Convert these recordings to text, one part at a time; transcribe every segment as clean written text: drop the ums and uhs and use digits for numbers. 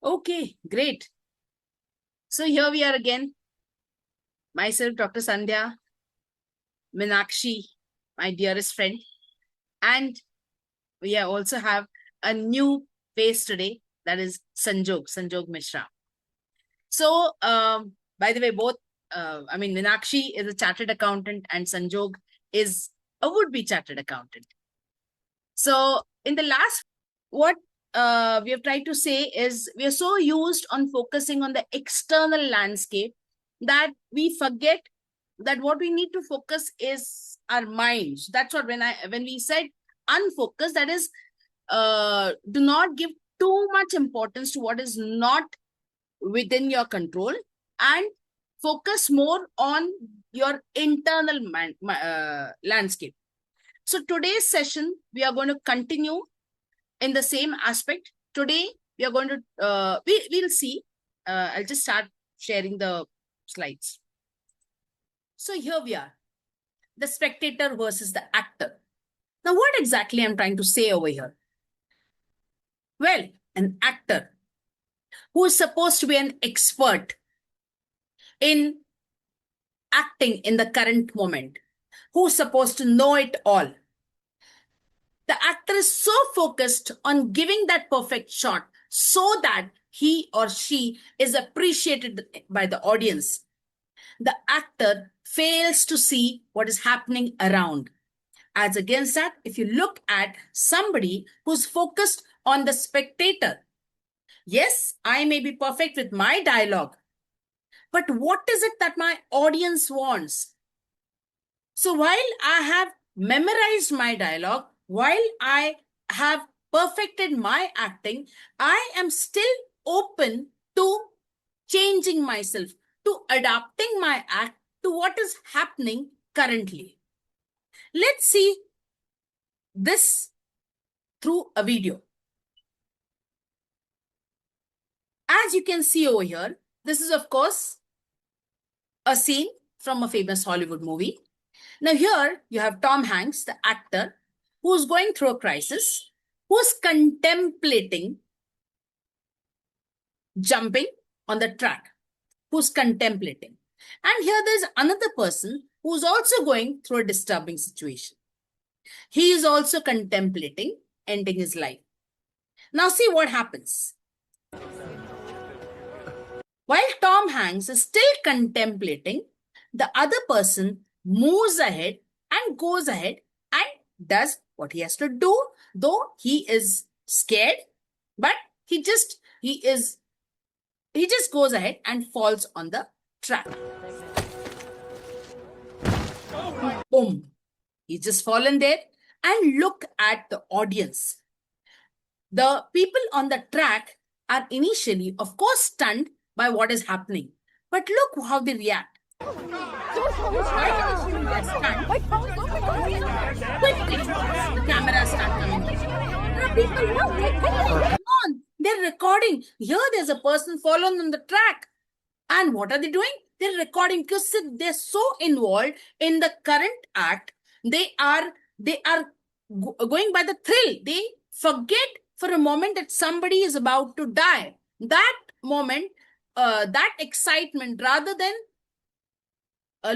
Okay, great. So here we are again. Myself, Dr. Sandhya, Minakshi, my dearest friend. And we also have a new face today. That is Sanjog Mishra. So, by the way, Minakshi is a chartered accountant and Sanjog is a would-be chartered accountant. So, in the last, what we have tried to say is we are so used on focusing on the external landscape that we forget that what we need to focus is our minds. That's what when we said unfocus, that is, do not give too much importance to what is not within your control and focus more on your internal landscape. So today's session, we are going to continue in the same aspect. Today, we are going to, we'll see. I'll just start sharing the slides. So here we are, the spectator versus the actor. Now, what exactly I'm trying to say over here? Well, an actor who is supposed to be an expert in acting in the current moment, who's supposed to know it all. The actor is so focused on giving that perfect shot so that he or she is appreciated by the audience. The actor fails to see what is happening around. As against that, if you look at somebody who's focused on the spectator, yes, I may be perfect with my dialogue, but what is it that my audience wants? So while I have memorized my dialogue, while I have perfected my acting, I am still open to changing myself, to adapting my act to what is happening currently. Let's see this through a video. As you can see over here, this is of course a scene from a famous Hollywood movie. Now here you have Tom Hanks, the actor, who's going through a crisis, who's contemplating jumping on the track, who's contemplating. And here there's another person who's also going through a disturbing situation. He is also contemplating ending his life. Now see what happens. While Tom Hanks is still contemplating, the other person moves ahead and goes ahead and does what he has to do, though he is scared, but he just goes ahead and falls on the track. Boom. He's just fallen there. And look at the audience. The people on the track are initially, of course, stunned by what is happening. But look how they react. Quickly, the cameras start coming. Come on, they're recording. Here there's a person fallen on the track. And what are they doing? They're recording because they're so involved in the current act. They are going by the thrill. They forget for a moment that somebody is about to die. That moment, that excitement, rather than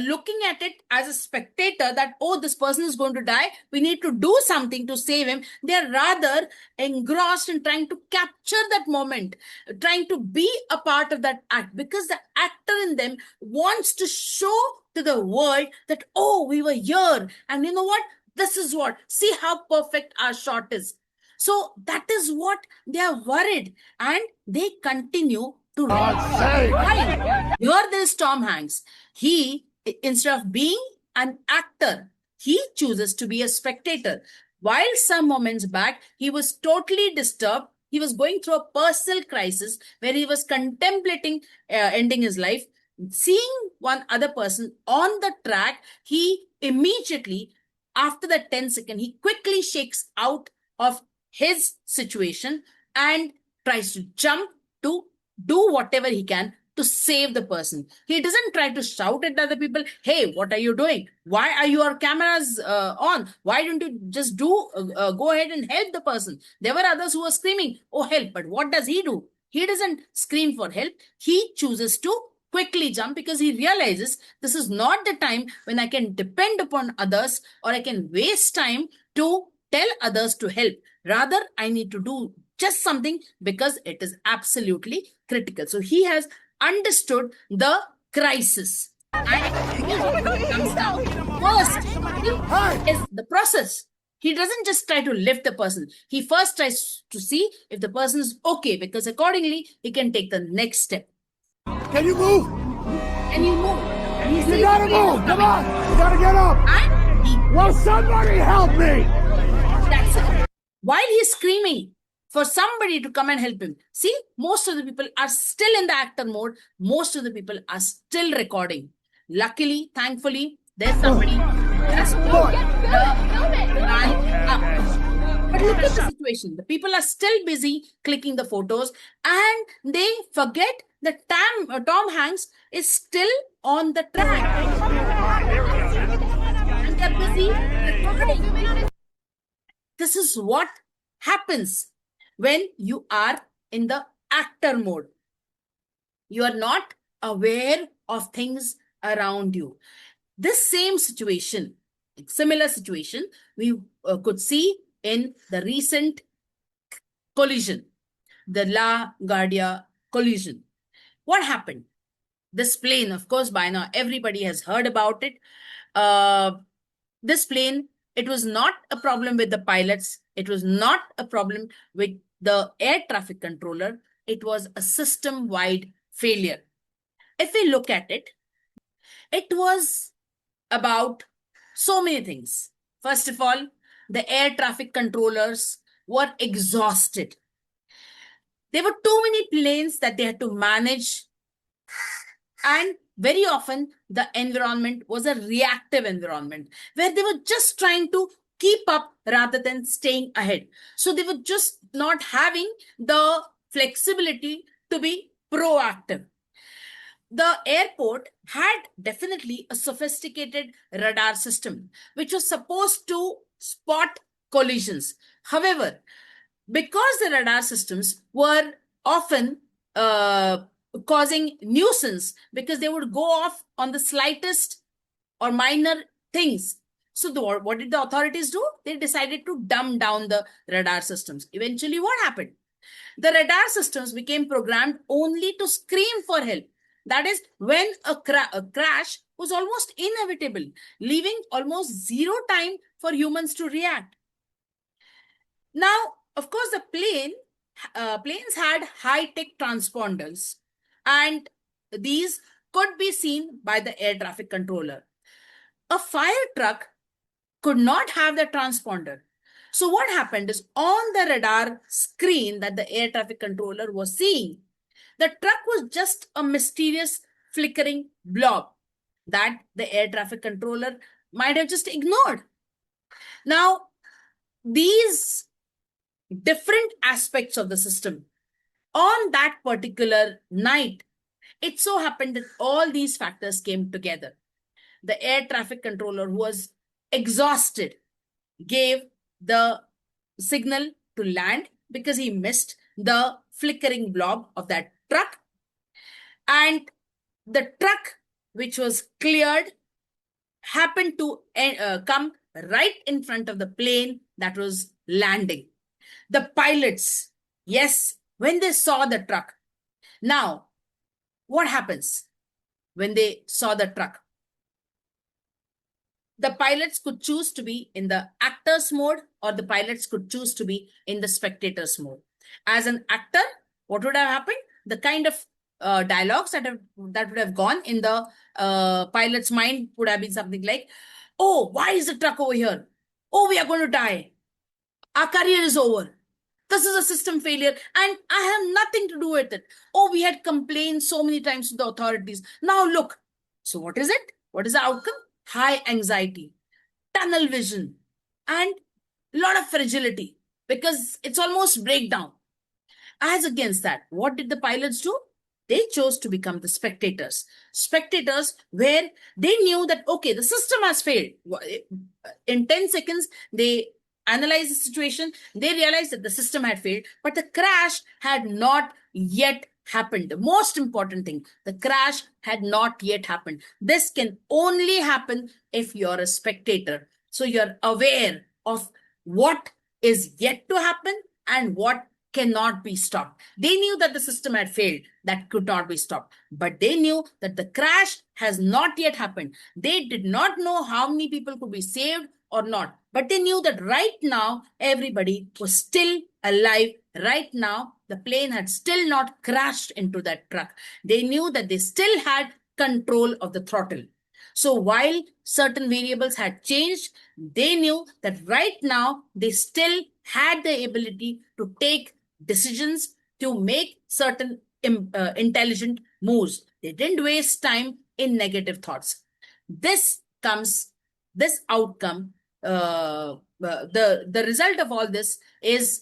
looking at it as a spectator that, oh, this person is going to die, we need to do something to save him. They're rather engrossed in trying to capture that moment, trying to be a part of that act, because the actor in them wants to show to the world that, oh, we were here. And you know what? This is what, see how perfect our shot is. So that is what they are worried, and they continue to ride. Here there's Tom Hanks. He, instead of being an actor, he chooses to be a spectator. While some moments back, he was totally disturbed. He was going through a personal crisis where he was contemplating ending his life. Seeing one other person on the track, he immediately, after that 10 seconds, he quickly shakes out of his situation and tries to jump to do whatever he can to save the person. He doesn't try to shout at other people, hey, what are you doing? Why are your cameras on? Why don't you just go ahead and help the person? There were others who were screaming, oh, help. But what does he do? He doesn't scream for help. He chooses to quickly jump because he realizes this is not the time when I can depend upon others or I can waste time to tell others to help. Rather, I need to do just something because it is absolutely critical. So he has understood the crisis. And he comes down first is the process. He doesn't just try to lift the person. He first tries to see if the person is okay, because accordingly he can take the next step. Can you move? Can you move? And You gotta move! Come on! You gotta get up! And he, Will somebody help me? that's it. While he's screaming for somebody to come and help him, see, most of the people are still in the actor mode. Most of the people are still recording. Luckily, thankfully, there's somebody who has pulled the man up. But look at the situation. The people are still busy clicking the photos and they forget that Tom Hanks is still on the track. And they're busy recording. This is what happens when you are in the actor mode. You are not aware of things around you. This same situation, similar situation, we could see in the recent collision, the LaGuardia collision. What happened? This plane, of course, by now everybody has heard about it. This plane, it was not a problem with the pilots. It was not a problem with the air traffic controller. It was a system-wide failure. If we look at it, it was about so many things. First of all, the air traffic controllers were exhausted. There were too many planes that they had to manage, and very often the environment was a reactive environment where they were just trying to keep up rather than staying ahead. So they were just not having the flexibility to be proactive. The airport had definitely a sophisticated radar system which was supposed to spot collisions. However, because the radar systems were often causing nuisance because they would go off on the slightest or minor things. So what did the authorities do? They decided to dumb down the radar systems. Eventually, what happened? The radar systems became programmed only to scream for help. That is, when a crash was almost inevitable, leaving almost zero time for humans to react. Now, of course, the planes had high-tech transponders, and these could be seen by the air traffic controller. A fire truck could not have the transponder. So what happened is, on the radar screen that the air traffic controller was seeing, the truck was just a mysterious flickering blob that the air traffic controller might have just ignored. Now, these different aspects of the system on that particular night, it so happened that all these factors came together. The air traffic controller, who was exhausted, gave the signal to land because he missed the flickering blob of that truck. And the truck, which was cleared, happened to come right in front of the plane that was landing. The pilots, yes, when they saw the truck. Now, what happens when they saw the truck? The pilots could choose to be in the actors mode, or the pilots could choose to be in the spectators mode. As an actor, what would have happened? The kind of dialogues that would have gone in the pilot's mind would have been something like, "Oh, why is the truck over here? Oh, we are going to die. Our career is over. This is a system failure and I have nothing to do with it. Oh, we had complained so many times to the authorities. Now look." So what is it? What is the outcome? High anxiety, tunnel vision, and a lot of fragility because it's almost breakdown. As against that, what did the pilots do? They chose to become the spectators. Spectators where they knew that, okay, the system has failed. In 10 seconds, they analyzed the situation. They realized that the system had failed, but the crash had not yet happened. The most important thing, the crash had not yet happened. This can only happen if you're a spectator. So you're aware of what is yet to happen and what cannot be stopped. They knew that the system had failed, that could not be stopped, but they knew that the crash has not yet happened. They did not know how many people could be saved or not, but they knew that right now everybody was still alive. Right now, the plane had still not crashed into that truck. They knew that they still had control of the throttle. So while certain variables had changed, they knew that right now they still had the ability to take decisions, to make certain intelligent moves. They didn't waste time in negative thoughts. This comes, this outcome, the result of all this is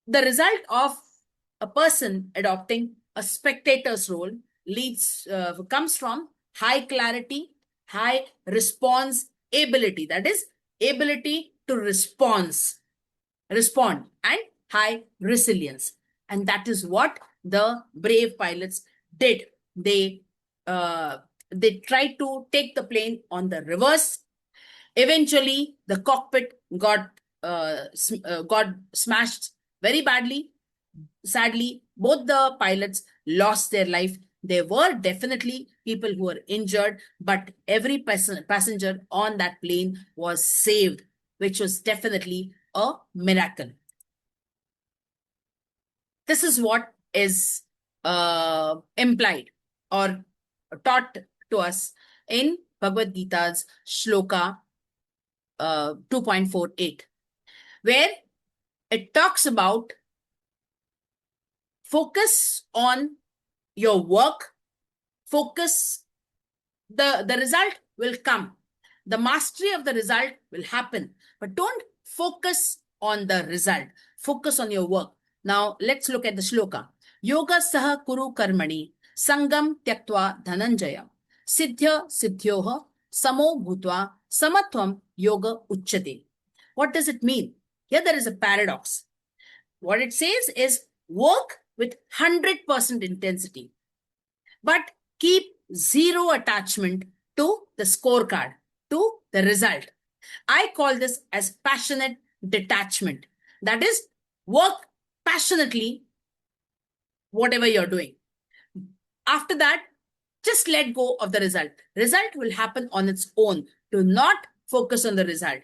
the result of a person adopting a spectator's role leads comes from high clarity, high response ability, that is ability to respond, and high resilience. And that is what the brave pilots did. Uh, they tried to take the plane on the reverse. Eventually, the cockpit got smashed very badly. Sadly, both the pilots lost their life. There were definitely people who were injured, but every passenger on that plane was saved, which was definitely a miracle. This is what is implied or taught to us in Bhagavad Gita's Shloka 2.48, where it talks about focus on your work, focus, the result will come. The mastery of the result will happen, but don't focus on the result. Focus on your work. Now, let's look at the shloka. Yoga saha kuru karmani, sangam tyaktva dhananjaya, siddhya siddhyoha, samo bhutva, samatvam yoga uchyate. What does it mean? Here there is a paradox. What it says is work with 100% intensity, but keep zero attachment to the scorecard, to the result. I call this as passionate detachment. That is, work passionately, whatever you're doing. After that, just let go of the result. Result will happen on its own. Do not focus on the result.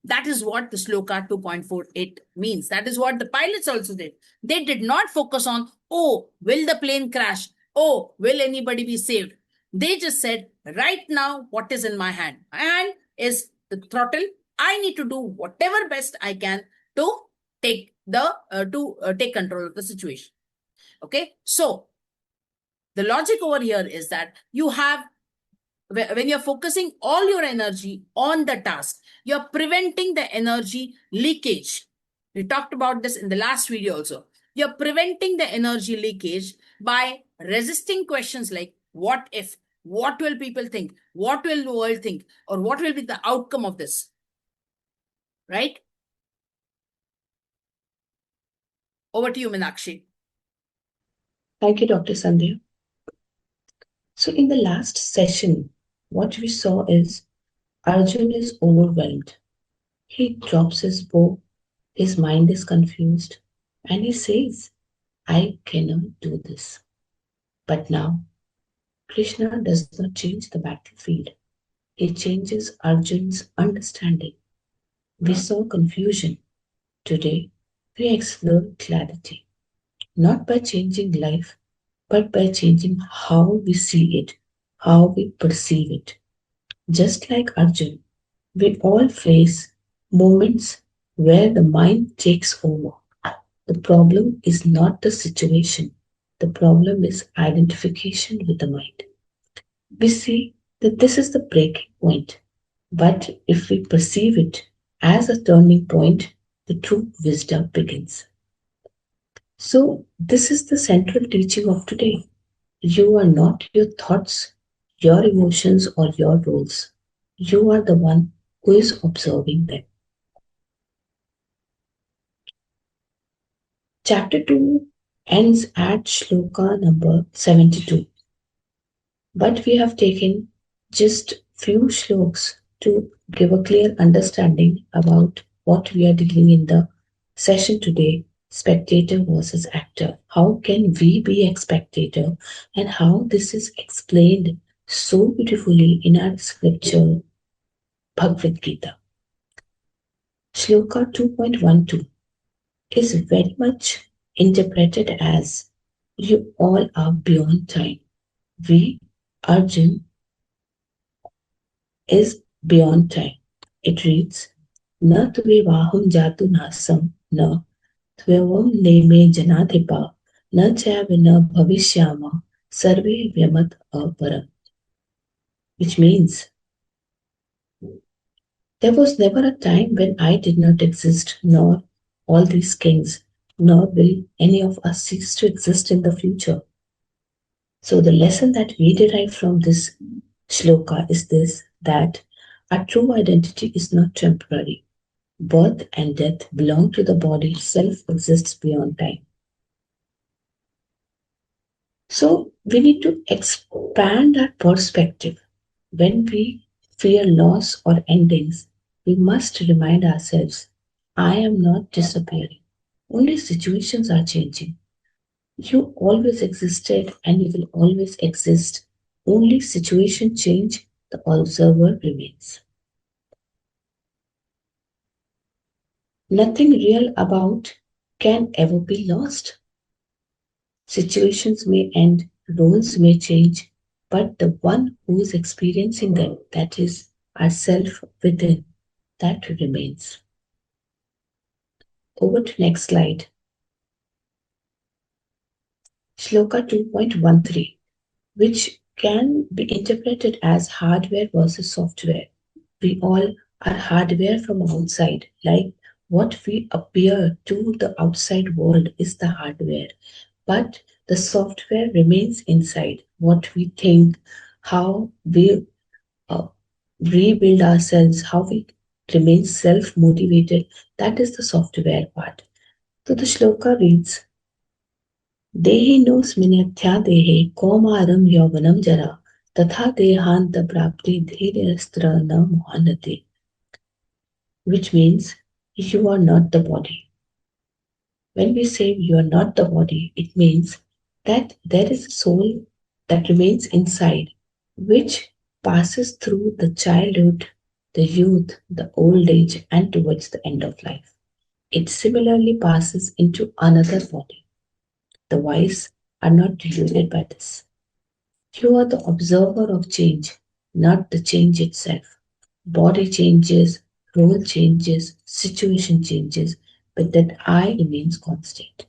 That is what the Shloka 2.48 means. That is what the pilots also did. They did not focus on, oh, will the plane crash? Oh, will anybody be saved? They just said, right now, what is in my hand? My hand is the throttle. I need to do whatever best I can to take take control of the situation. Okay, so the logic over here is that you have, when you're focusing all your energy on the task, you're preventing the energy leakage. We talked about this in the last video also. You're preventing the energy leakage by resisting questions like, what if? What will people think? What will the world think? Or what will be the outcome of this? Right? Over to you, Meenakshi. Thank you, Dr. Sandhya. So, in the last session, what we saw is Arjun is overwhelmed. He drops his bow, his mind is confused, and he says, I cannot do this. But now, Krishna does not change the battlefield. He changes Arjun's understanding. We saw confusion. Today, we explore clarity, not by changing life, but by changing how we see it, how we perceive it. Just like Arjun, we all face moments where the mind takes over. The problem is not the situation, the problem is identification with the mind. We see that this is the breaking point, but if we perceive it as a turning point, the true wisdom begins. So, this is the central teaching of today. You are not your thoughts, your emotions, or your roles. You are the one who is observing them. Chapter 2 ends at shloka number 72, but we have taken just few shloks to give a clear understanding about what we are dealing in the session today, spectator versus actor. How can we be a spectator, and how this is explained so beautifully in our scripture Bhagavad Gita. Shloka 2.12 is very much interpreted as you all are beyond time. We, Arjun, is beyond time. It reads, Na tvivaham jatu nasam, na tvevam neme janadhipa, na chavina bhavishyama, sarve vyamat aparam. Which means, there was never a time when I did not exist, nor all these kings, nor will any of us cease to exist in the future. So, the lesson that we derive from this shloka is this, that our true identity is not temporary. Birth and death belong to the body, self exists beyond time. So, we need to expand our perspective. When we fear loss or endings, we must remind ourselves I am not disappearing. Only situations are changing. You always existed and you will always exist. Only situation change, the observer remains. Nothing real about can ever be lost. Situations may end, roles may change, but the one who is experiencing them, that is our self within, that remains. Over to next slide. Shloka 2.13, which can be interpreted as hardware versus software. We all are hardware from outside, like what we appear to the outside world is the hardware, but the software remains inside. What we think, how we uh, rebuild ourselves, how we remain self motivated, that is the software part. So the shloka reads, Dehinosminatya dehe komaram yauvanam jara tatha dehanta prapti dhirastra na mohanate, which means you are not the body. When we say you are not the body, it means that there is a soul that remains inside, which passes through the childhood, the youth, the old age, and towards the end of life. It similarly passes into another body. The wise are not deluded by this. You are the observer of change, not the change itself. Body changes, role changes, situation changes, but that I remains constant.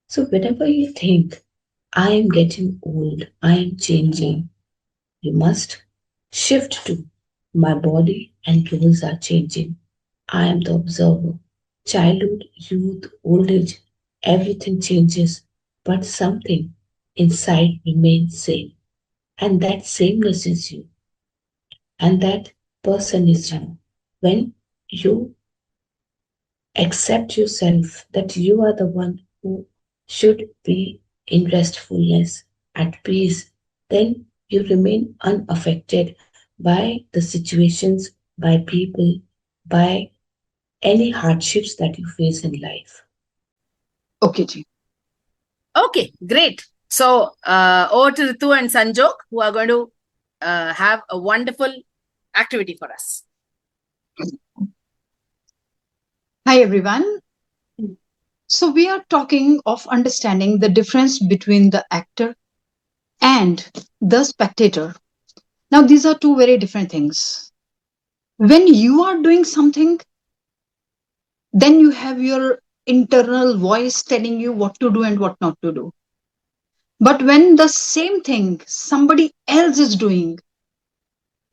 So whenever you think, I am getting old, I am changing, you must shift to my body and roles are changing. I am the observer. Childhood, youth, old age, everything changes, but something inside remains same. And that sameness is you. And that person is you. When you accept yourself that you are the one who should be in restfulness, at peace, then you remain unaffected by the situations, by people, by any hardships that you face in life. Okay, Ji. Okay, great. So over to Ritu and Sanjog, who are going to have a wonderful activity for us. Hi, everyone. So, we are talking of understanding the difference between the actor and the spectator. Now, these are two very different things. When you are doing something, then you have your internal voice telling you what to do and what not to do. But when the same thing somebody else is doing,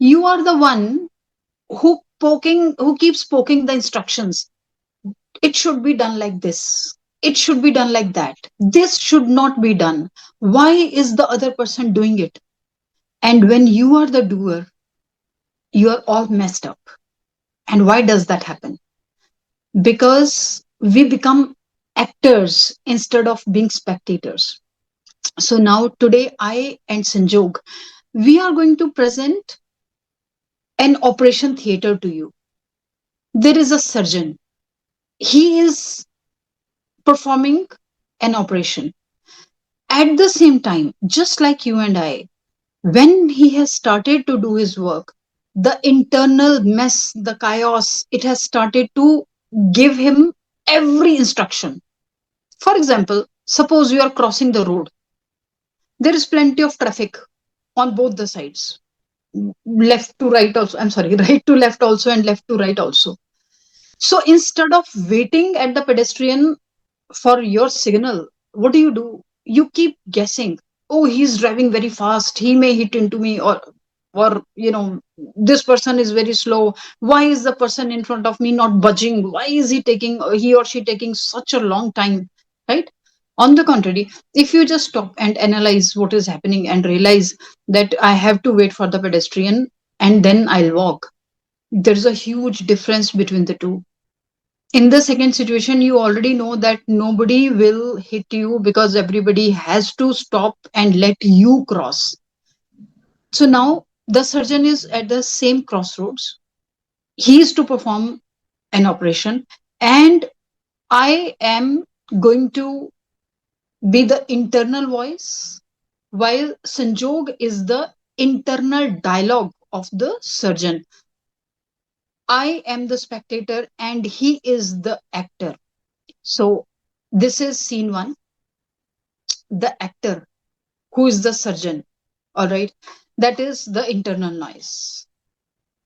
you are the one who keeps poking the instructions. It should be done like this. It should be done like that. This should not be done. Why is the other person doing it? And when you are the doer, you are all messed up. And why does that happen? Because we become actors instead of being spectators. So now today I and Sanjog, we are going to present an operation theater to you. There is a surgeon. He is performing an operation. At the same time, just like you and I, when he has started to do his work, the internal mess, the chaos, it has started to give him every instruction. For example, suppose you are crossing the road. There is plenty of traffic on both the sides, left to right also. I'm sorry, right to left also and left to right also. So instead of waiting at the pedestrian for your signal, what do? You keep guessing. Oh, he's driving very fast. He may hit into me, or this person is very slow. Why is the person in front of me not budging? Why is he or she taking such a long time? Right? On the contrary, if you just stop and analyze what is happening and realize that I have to wait for the pedestrian and then I'll walk, there's a huge difference between the two. In the second situation, you already know that nobody will hit you because everybody has to stop and let you cross. So now the surgeon is at the same crossroads. He is to perform an operation, and I am going to be the internal voice, while Sanjog is the internal dialogue of the surgeon. I am the spectator and he is the actor. So this is scene one, the actor who is the surgeon. All right. That is the internal noise.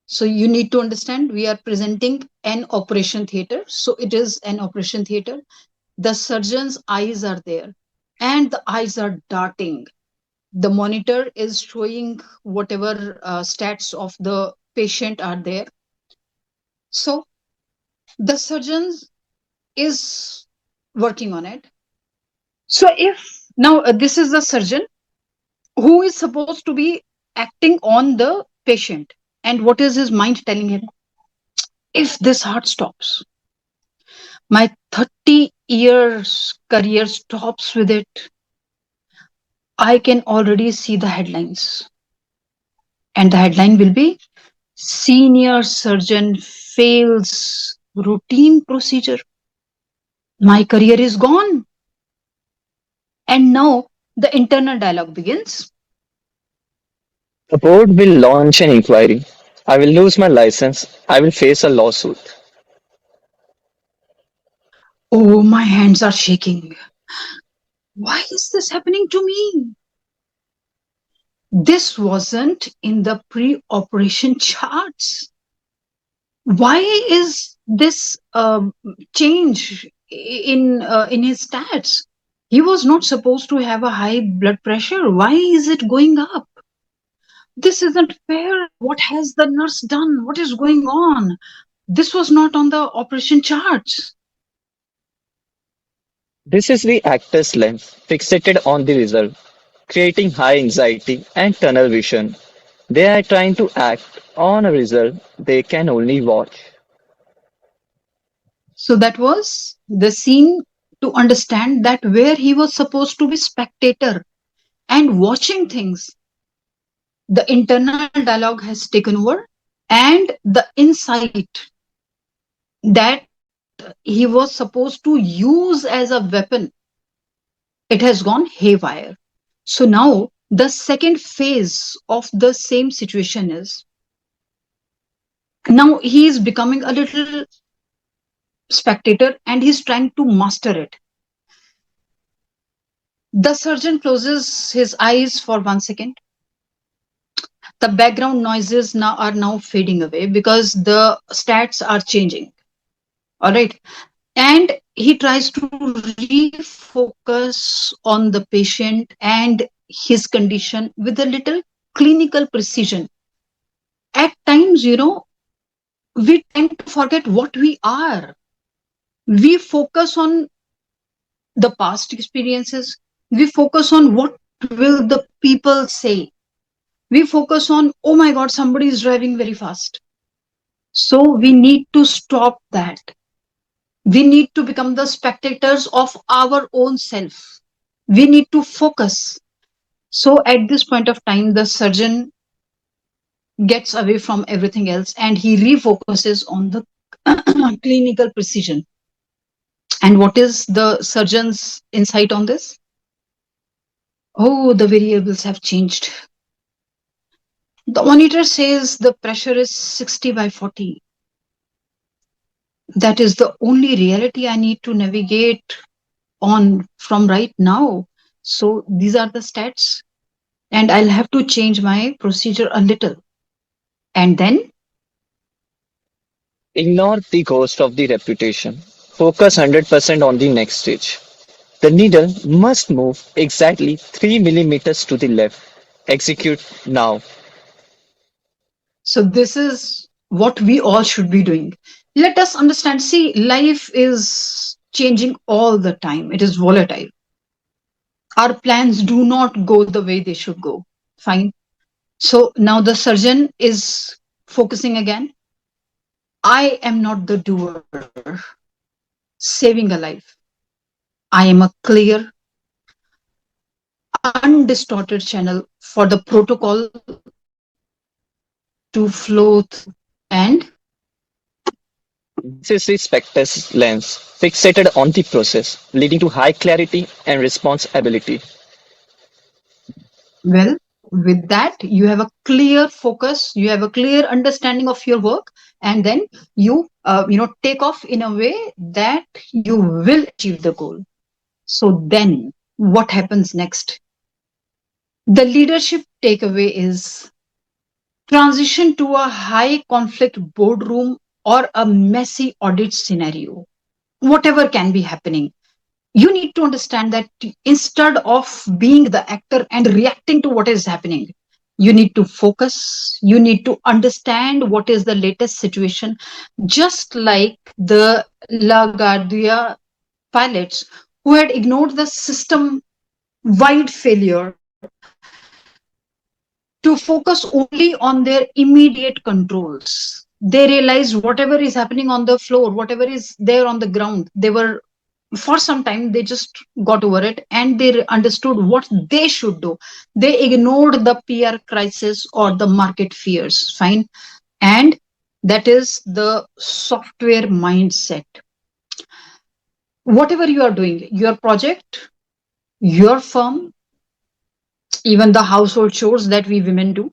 So you need to understand we are presenting an operation theater. So it is an operation theater. The surgeon's eyes are there and the eyes are darting. The monitor is showing whatever stats of the patient are there. So the surgeon is working on it. So if now this is the surgeon who is supposed to be acting on the patient, and what is his mind telling him? If this heart stops, my 30 years career stops with it. I can already see the headlines, and the headline will be senior surgeon fails routine procedure. My career is gone. And now the internal dialogue begins. The board will launch an inquiry. I will lose my license. I will face a lawsuit. Oh, my hands are shaking. Why is this happening to me? This wasn't in the pre-operation charts. Why is this change in his stats? He was not supposed to have a high blood pressure. Why is it going up? This isn't fair. What has the nurse done? What is going on? This was not on the operation charts. This is the actor's lens fixated on the result, creating high anxiety and tunnel vision. They are trying to act on a result they can only watch. So that was the scene to understand that where he was supposed to be spectator and watching things, the internal dialogue has taken over, and the insight that he was supposed to use as a weapon, it has gone haywire. So now the second phase of the same situation is now he is becoming a little spectator and he's trying to master it. The surgeon closes his eyes for 1 second. The background noises now are now fading away because the stats are changing. All right. And he tries to refocus on the patient and his condition with a little clinical precision. At times, we tend to forget what we are. We focus on the past experiences. We focus on what will the people say. We focus on, oh my God, somebody is driving very fast. So we need to stop that. We need to become the spectators of our own self. We need to focus. So at this point of time, the surgeon gets away from everything else and he refocuses on the clinical precision. And what is the surgeon's insight on this? Oh, the variables have changed. The monitor says the pressure is 60 by 40. That is the only reality I need to navigate on from right now. So these are the stats, and I'll have to change my procedure a little. And then, Ignore the ghost of the reputation. Focus 100% on the next stage. The needle must move exactly 3 millimeters to the left. Execute now. so this is what we all should be doing. Let us understand. See, life is changing all the time, it is volatile. Our plans do not go the way they should go. Fine. So now the surgeon is focusing again. I am not the doer saving a life. I am a clear, undistorted channel for the protocol to flow through. And This is the Spectator's lens, fixated on the process, leading to high clarity and responsibility. well, with that, you have a clear focus, you have a clear understanding of your work, and then you take off in a way that you will achieve the goal. So then, what happens next? The leadership takeaway is transition to a high conflict boardroom or a messy audit scenario, whatever can be happening. You need to understand that instead of being the actor and reacting to what is happening, you need to focus, you need to understand what is the latest situation, just like the LaGuardia pilots who had ignored the system wide failure to focus only on their immediate controls. They realized whatever is happening on the floor, whatever is there on the ground, they were, for some time, they just got over it and they understood what they should do. They ignored the PR crisis or the market fears. Fine. And that is the software mindset. Whatever you are doing, your project, your firm, even the household chores that we women do,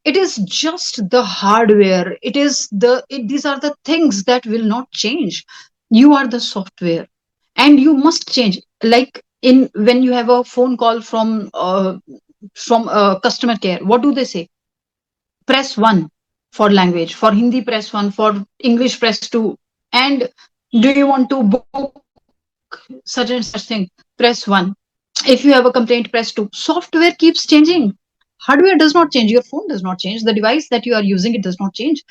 it is just the hardware, these are the things that will not change. You are the software and you must change. Like in when you have a phone call from customer care, what do they say? Press 1 for language, for Hindi press 1, for English press 2, and do you want to book such and such thing, press 1. If you have a complaint, press 2. Software keeps changing, hardware does not change, your phone does not change, the device that you are using, it does not change.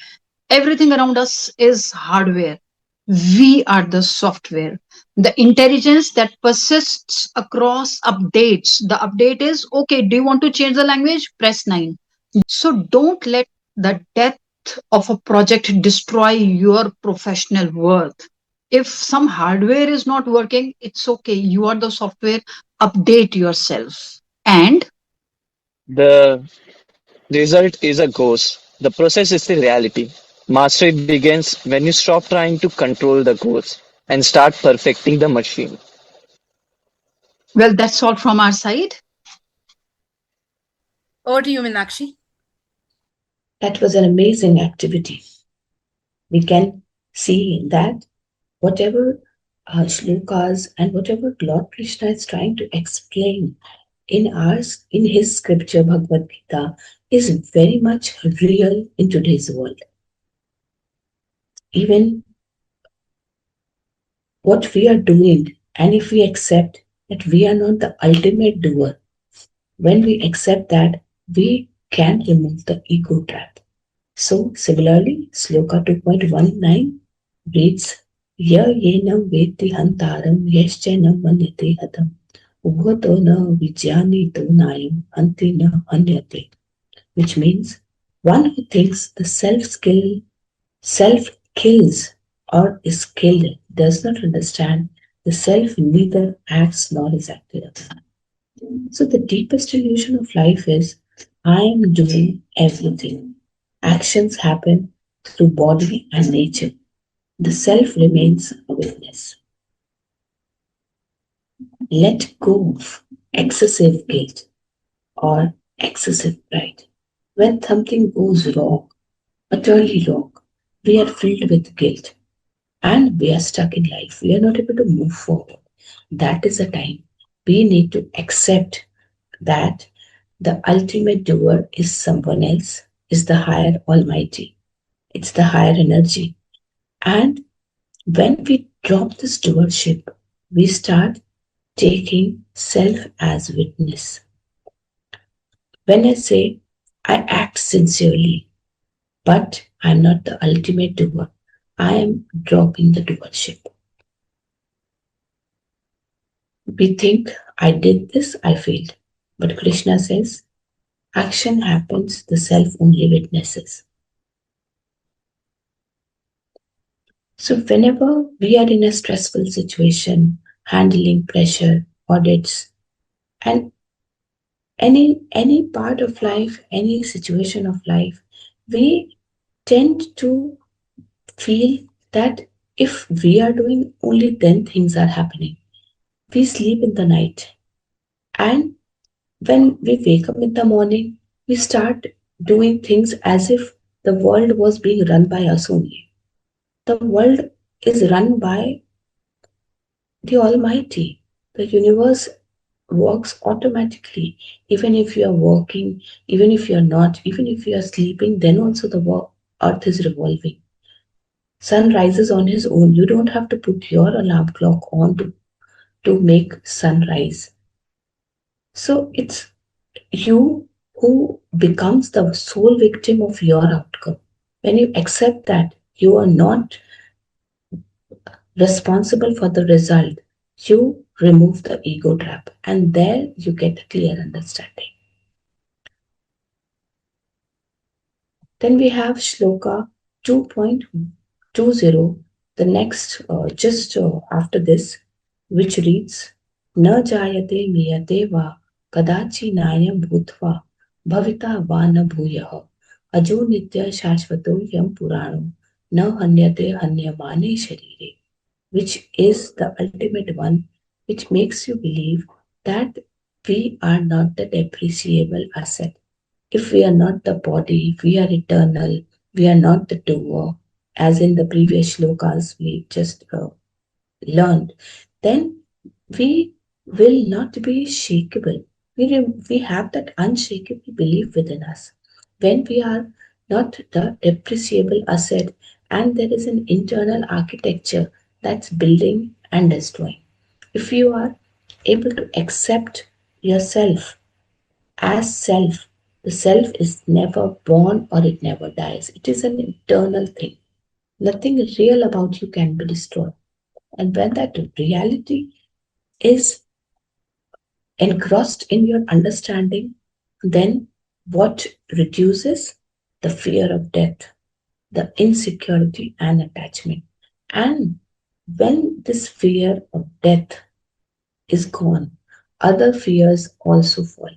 Everything around us is hardware. We are the software, the intelligence that persists across updates. The update is okay, do you want to change the language, press 9. So don't let the death of a project destroy your professional worth. If some hardware is not working, it's okay, you are the software, update yourself. And The result is a ghost. The process is the reality. Mastery begins when you stop trying to control the ghost and start perfecting the machine. well, that's all from our side. Over to you, Meenakshi. That was an amazing activity. We can see that whatever shlokas and whatever Lord Krishna is trying to explain in his scripture Bhagavad Gita is very much real in today's world. Even what we are doing, and if we accept that we are not the ultimate doer, when we accept that, we can remove the ego trap. So similarly, Sloka 2.19 reads, Ya yenam veti hantaram yaschanam manyate hatam ubhato na vijnani to nayam anti na anyate, which means one who thinks the self kills or is skilled does not understand the self neither acts nor is acted upon. So the deepest illusion of life is I am doing everything. Actions happen through body and nature. The self remains a witness. Let go of excessive guilt or excessive pride. When something goes wrong, utterly wrong, we are filled with guilt and we are stuck in life. We are not able to move forward. That is the time we need to accept that the ultimate doer is someone else, is the higher almighty. It's the higher energy. And when we drop this doership, we start taking self as witness. When I say I act sincerely, but I'm not the ultimate doer, I am dropping the doership. We think I did this, I failed. But Krishna says action happens, the self only witnesses. So, whenever we are in a stressful situation, handling pressure, audits, and any part of life, any situation of life, we tend to feel that if we are doing only then things are happening. We sleep in the night, and when we wake up in the morning, we start doing things as if the world was being run by us only. The world is run by the Almighty. The universe works automatically. Even if you are working, even if you are not, even if you are sleeping, then also the earth is revolving. Sun rises on his own. You don't have to put your alarm clock on to make sunrise. So it's you who becomes the sole victim of your outcome. When you accept that you are not responsible for the result, you remove the ego trap, and there you get a clear understanding. Then we have Shloka 2.20, the next, just after this, which reads Na jayate miyate va kadachi nayam bhutva bhavita va na bhuyah ajo nitya shashvato yam purano na hanyate hanyamane sharire, which is the ultimate one, which makes you believe that we are not the depreciable asset. If we are not the body, we are eternal, we are not the doer, as in the previous shlokas we just learned, then we will not be shakeable. We have that unshakable belief within us. When we are not the depreciable asset, and there is an internal architecture that's building and destroying. If you are able to accept yourself as self, the self is never born or it never dies. It is an eternal thing. Nothing real about you can be destroyed. And when that reality is engrossed in your understanding, then what reduces the fear of death, the insecurity and attachment. And when this fear of death is gone, other fears also follow.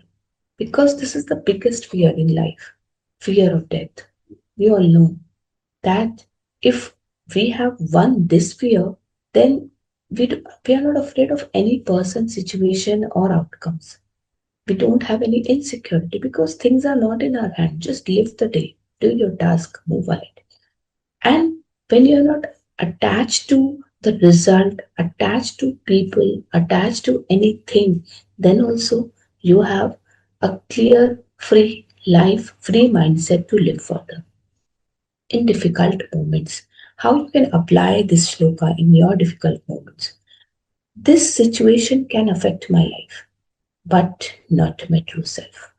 Because this is the biggest fear in life, fear of death. We all know that if we have won this fear, then we are not afraid of any person, situation, or outcomes. We don't have any insecurity because things are not in our hand. Just live the day, do your task, move ahead. And when you're not attached to the result, attached to people, attached to anything, then also you have a clear, free life, free mindset to live further in difficult moments. How you can apply this shloka in your difficult moments? This situation can affect my life, but not my true self.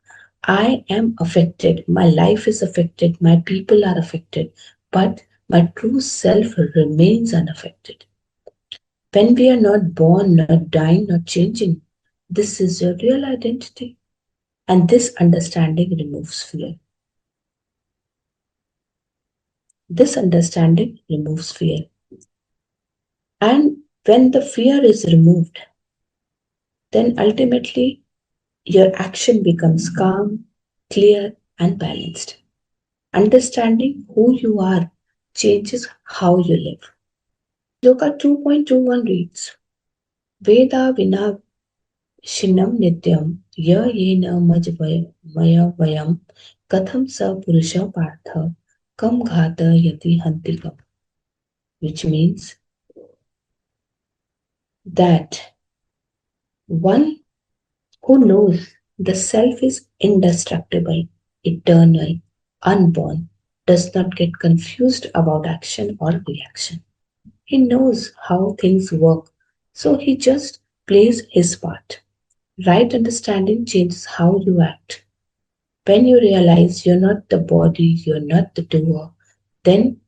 I am affected, my life is affected, my people are affected, but my true self remains unaffected. When we are not born, not dying, not changing, this is your real identity. And this understanding removes fear. This understanding removes fear. And when the fear is removed, then ultimately your action becomes calm, clear, and balanced. Understanding who you are changes how you live. Shloka 2.21 reads Veda Vina Shinam Nityam Ya Yena Maya Vayam Katham Sa Purusha Partha Kam Ghata Yati Hantikam, which means that one who knows the self is indestructible, eternal, unborn, does not get confused about action or reaction. He knows how things work, so he just plays his part. Right understanding changes how you act. When you realize you're not the body, you're not the doer, then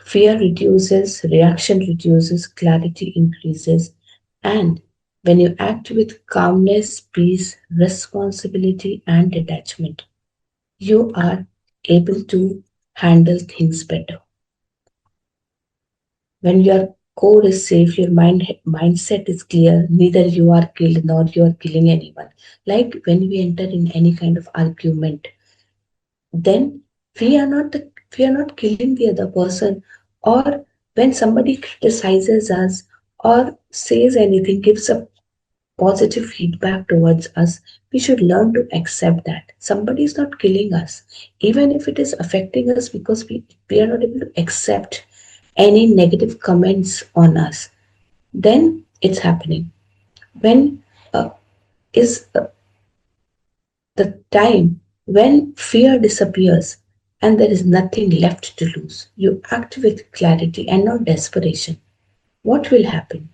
fear reduces, reaction reduces, clarity increases, and when you act with calmness, peace, responsibility, and detachment, you are able to handle things better. When your core is safe, your mindset is clear, neither you are killed nor you are killing anyone. Like when we enter in any kind of argument, then we are not killing the other person, or when somebody criticizes us or says anything, gives a positive feedback towards us, we should learn to accept that somebody is not killing us, even if it is affecting us, because we are not able to accept any negative comments on us, then it's happening. When is the time when fear disappears and there is nothing left to lose. You act with clarity and not desperation. What will happen?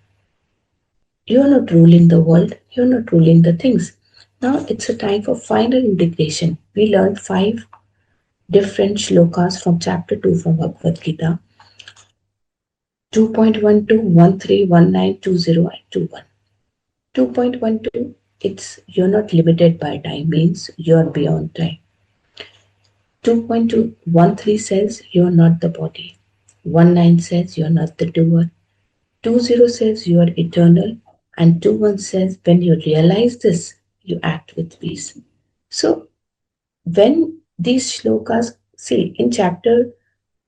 You are not ruling the world, you are not ruling the things. Now it's a time for final integration. We learned 5 different shlokas from chapter 2 from Bhagavad Gita: 2.12, 13, 19, 20, and 21. 2.12, it's you're not limited by time, means you're beyond time. 2.213 says you're not the body. 19 says you're not the doer. 20 says you are eternal. And 21 says when you realize this, you act with peace. So when these shlokas, see in chapter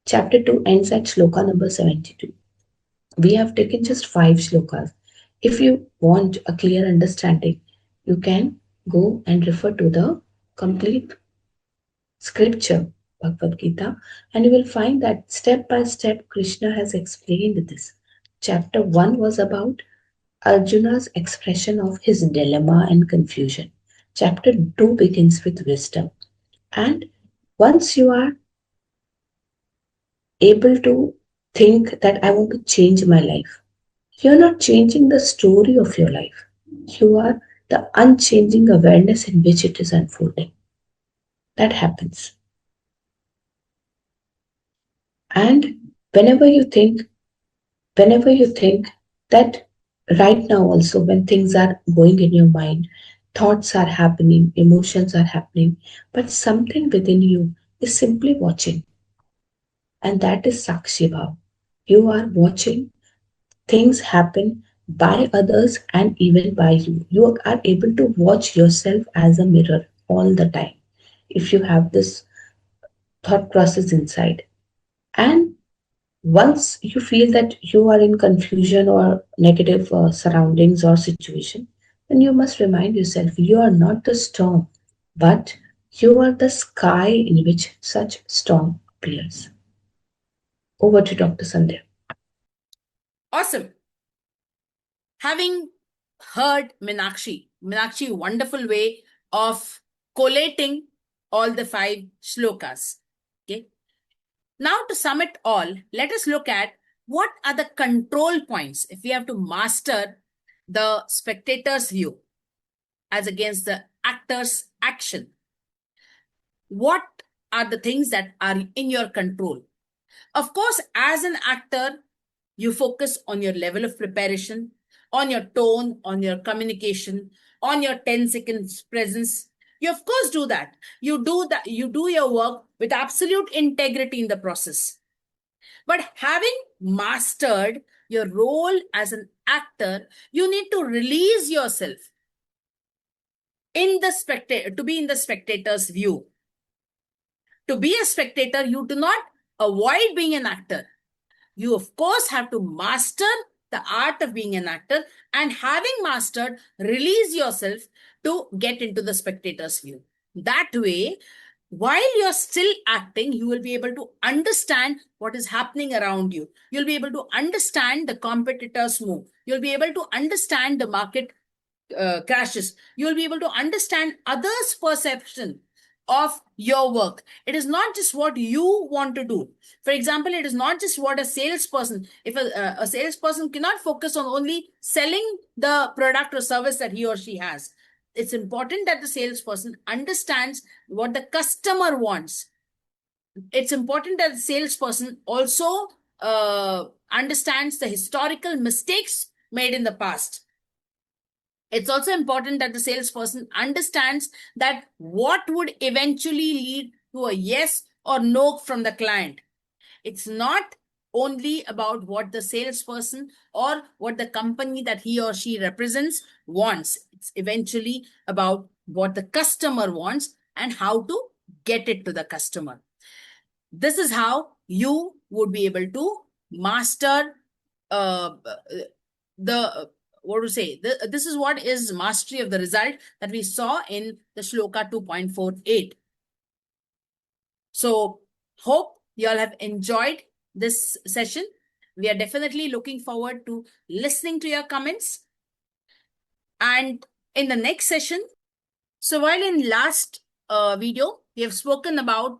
2 ends at shloka number 72. We have taken just 5 shlokas. If you want a clear understanding, you can go and refer to the complete scripture, Bhagavad Gita, and you will find that step by step Krishna has explained this. Chapter 1 was about Arjuna's expression of his dilemma and confusion. Chapter 2 begins with wisdom. And once you are able to think that I want to change my life, you're not changing the story of your life. You are the unchanging awareness in which it is unfolding. That happens. And whenever you think whenever you think that right now also, when things are going in your mind, thoughts are happening, emotions are happening, but something within you is simply watching, and that is Sakshi Bhav. You are watching things happen by others and even by you. You are able to watch yourself as a mirror all the time if you have this thought process inside. And once you feel that you are in confusion or negative surroundings or situation, then you must remind yourself you are not the storm, but you are the sky in which such storm appears. Over to Dr. Sandhya. Awesome. Having heard Meenakshi, wonderful way of collating all the 5 shlokas. Okay. Now, to sum it all, let us look at what are the control points if we have to master the spectator's view as against the actor's action. What are the things that are in your control? Of course, as an actor, you focus on your level of preparation, on your tone, on your communication, on your 10 seconds presence. You of course do that. You do your work with absolute integrity in the process. But having mastered your role as an actor, you need to release yourself in the spectator, to be in the spectator's view. To be a spectator, you do not avoid being an actor. You, of course, have to master the art of being an actor, and having mastered, release yourself to get into the spectator's view. That way, while you're still acting, you will be able to understand what is happening around you. You'll be able to understand the competitors' move. You'll be able to understand the market crashes. You'll be able to understand others' perception of your work. It is not just what you want to do. For example, it is not just what a salesperson, if a salesperson cannot focus on only selling the product or service that he or she has. It's important that the salesperson understands what the customer wants. It's important that the salesperson also understands the historical mistakes made in the past. It's also important that the salesperson understands that what would eventually lead to a yes or no from the client. It's not only about what the salesperson or what the company that he or she represents wants. It's eventually about what the customer wants and how to get it to the customer. This is how you would be able to master the what to say. This is what is mastery of the result that we saw in the shloka 2.48. So hope you all have enjoyed this session. We are definitely looking forward to listening to your comments. And in the next session, so while in last video, we have spoken about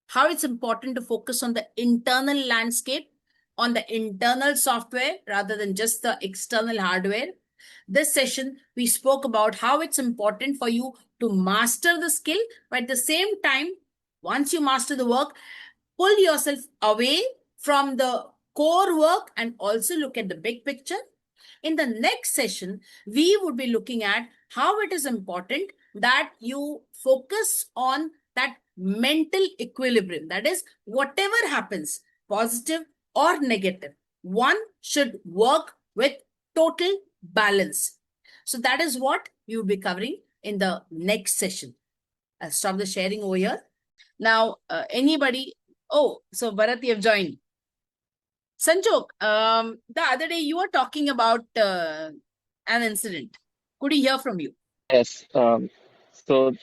how it's important to focus on the internal landscape, on the internal software rather than just the external hardware. This session, we spoke about how it's important for you to master the skill, but at the same time, once you master the work, pull yourself away from the core work and also look at the big picture. In the next session, we would be looking at how it is important that you focus on that mental equilibrium. That is, whatever happens, positive or negative, one should work with total balance. So that is what we will be covering in the next session. I'll stop the sharing over here. Now, anybody? Oh, so Bharat, you have joined. Sanjog, the other day you were talking about an incident. Could we hear from you? Yes. So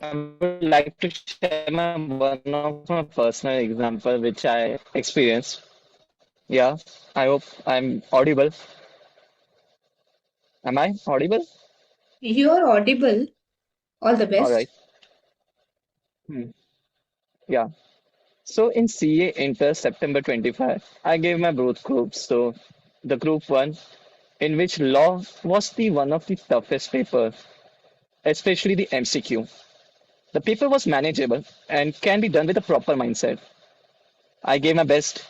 I would like to share one of my personal example which I experienced. Yeah, I hope I'm audible. Am I audible? You're audible. All the All right. best. Hmm. Yeah. So in CA Inter September 25, I gave my both groups. So the group one, in which law was the one of the toughest papers, especially the MCQ. The paper was manageable and can be done with a proper mindset. I gave my best,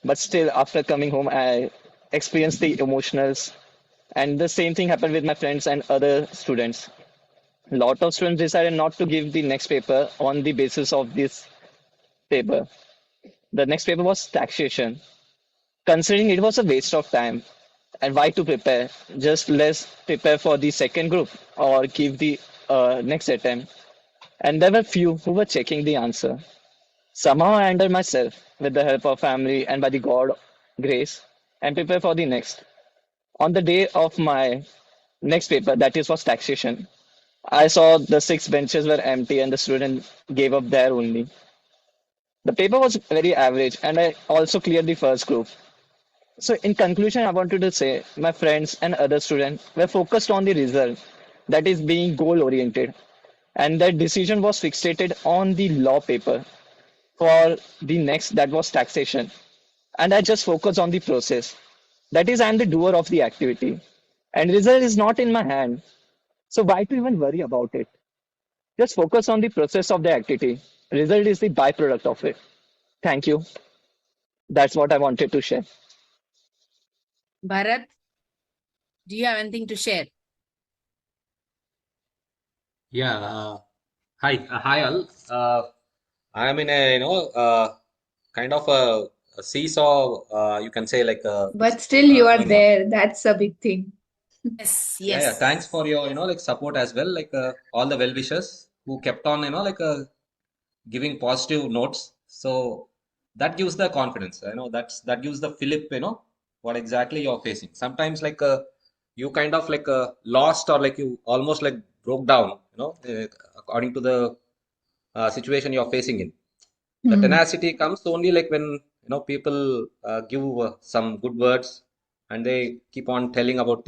but still after coming home, I experienced the emotionals, and the same thing happened with my friends and other students. A lot of students decided not to give the next paper on the basis of this paper. The next paper was taxation. Considering it was a waste of time, and why to prepare? Just let's prepare for the second group or give the next attempt. And there were few who were checking the answer. Somehow I ended myself with the help of family and by the God grace and prepare for the next. On the day of my next paper, that is was taxation, I saw the six benches were empty and the student gave up there only. The paper was very average and I also cleared the first group. So in conclusion, I wanted to say my friends and other students were focused on the result, that is being goal oriented, and that decision was fixated on the law paper for the next, that was taxation. And I just focus on the process. That is, I am the doer of the activity, and result is not in my hand. So why to even worry about it? Just focus on the process of the activity. Result is the byproduct of it. Thank you. That's what I wanted to share. Bharat, do you have anything to share? Yeah. Hi. Hi all. I am in a kind of a a seesaw, you can say like But still, you are going on. there. That's a big thing. Yes, Yeah, yeah. yes. Thanks for your, like support as well. Like all the well wishers who kept on, like giving positive notes. So that gives the confidence. That gives the fillip, what exactly you're facing. Sometimes like you kind of like lost or like you almost like broke down, according to the situation you're facing in. The Hmm. tenacity comes only like when people give some good words and they keep on telling about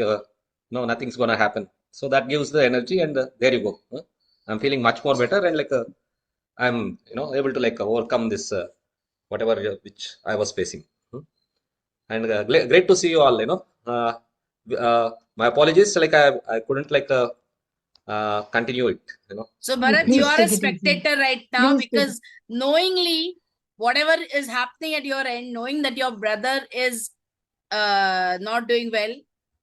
no, nothing's gonna happen. So that gives the energy, and there you go. I'm feeling much more better, and like I'm able to like overcome this whatever which I was facing. And great to see you all. My apologies, like I couldn't like continue it. So, Oh, Bharat, you please are a take it easy. spectator right now Please take. because knowingly, whatever is happening at your end, knowing that your brother is not doing well,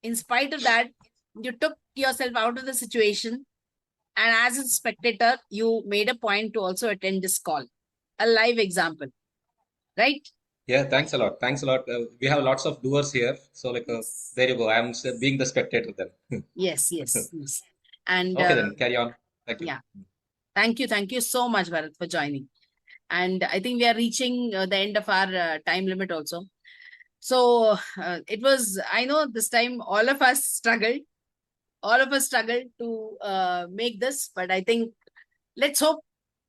in spite of that, you took yourself out of the situation. And as a spectator, you made a point to also attend this call. A live example, right? Yeah, thanks a lot. Thanks a lot. We have lots of doers here. So, like, Yes. there you go. I'm being the spectator then. Yes, yes, yes. And Okay, then carry on. Thank you. yeah, thank you. Thank you so much, Bharat, for joining. And I think we are reaching the end of our time limit also. So it was, I know this time all of us struggled to make this, but I think let's hope,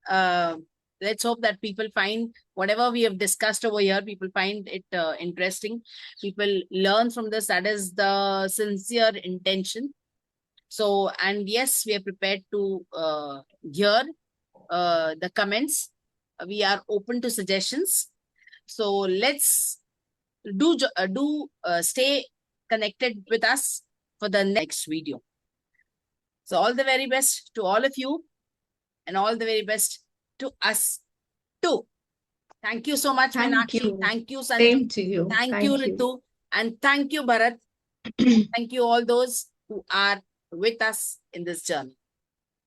uh, let's hope that people find whatever we have discussed over here, people find it interesting. People learn from this. That is the sincere intention. So, and yes, we are prepared to hear the comments. We are open to suggestions. So let's do stay connected with us for the next video. So all the very best to all of you, and all the very best to us too. Thank you so much, Thank Meenakshi. you. Thank you, Sanju. Same to you. Thank you, Thank you. Ritu. And thank you, Bharat. Thank you, all those who are with us in this journey.